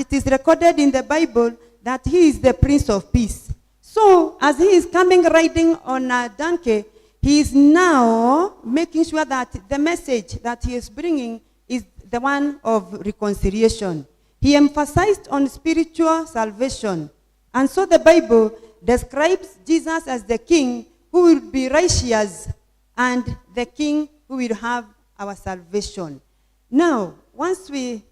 it is recorded in the Bible that he is the Prince of Peace. So, as he is coming riding on a donkey, he is now making sure that the message that he is bringing is the one of reconciliation. He emphasized on spiritual salvation. And so the Bible describes Jesus as the king who will be righteous and the king who will have our salvation. Now, once we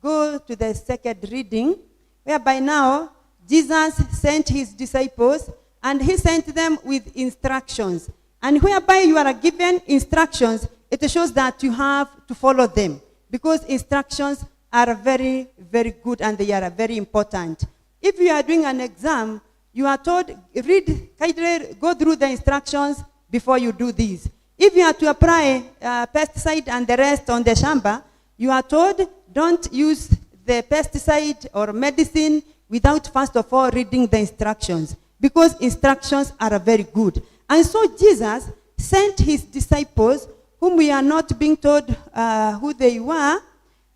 go to the second reading, whereby now Jesus sent his disciples and he sent them with instructions. And whereby you are given instructions, it shows that you have to follow them, because instructions are very, very good and they are very important. If you are doing an exam, you are told, go through the instructions before you do this. If you are to apply pesticide and the rest on the shamba, you are told, don't use the pesticide or medicine without first of all reading the instructions, because instructions are very good. And so Jesus sent his disciples, whom we are not being told who they were,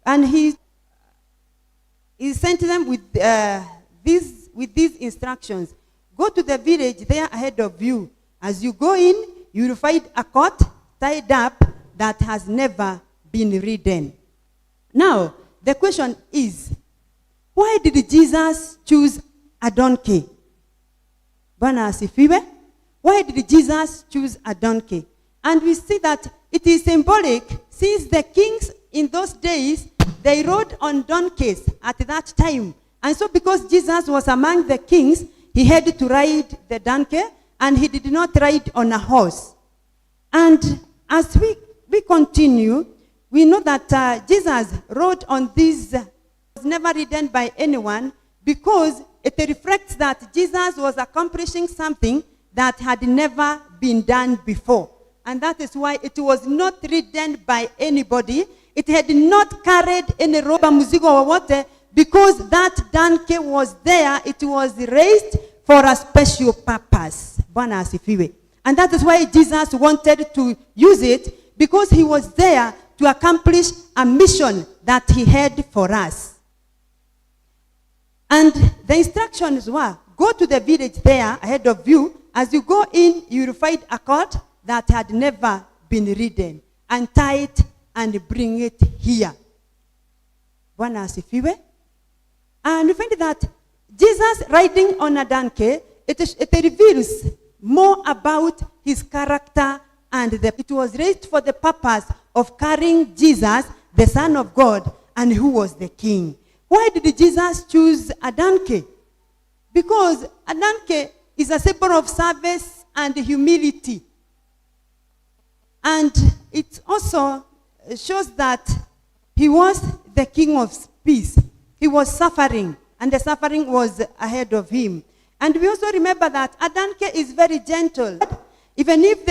and he sent them with these instructions. Go to the village there ahead of you. As you go in, you will find a cot tied up that has never been ridden. Now, the question is, why did Jesus choose a donkey? Bwana asifiwe. Why did Jesus choose a donkey? And we see that it is symbolic, since the kings in those days, they rode on donkeys at that time. And so because Jesus was among the kings, he had to ride the donkey, and he did not ride on a horse. And as we continue, we know that Jesus rode on this, was never ridden by anyone, because it reflects that Jesus was accomplishing something that had never been done before. And that is why it was not ridden by anybody. It had not carried any robe, muzigo or water, because that donkey was there. It was raised for a special purpose. Bwana asifiwe. And that is why Jesus wanted to use it, because he was there to accomplish a mission that he had for us. And the instructions were, go to the village there ahead of you. As you go in, you will find a cot that had never been ridden, and tie it and bring it here. Bwana asifiwe. And we find that Jesus riding on a donkey, it reveals more about his character, and it was raised for the purpose of carrying Jesus, the Son of God, and who was the king. Why did Jesus choose a donkey? Because a donkey is a symbol of service and humility. And it also shows that he was the king of peace. He was suffering, and the suffering was ahead of him. And we also remember that a donkey is very gentle. Even if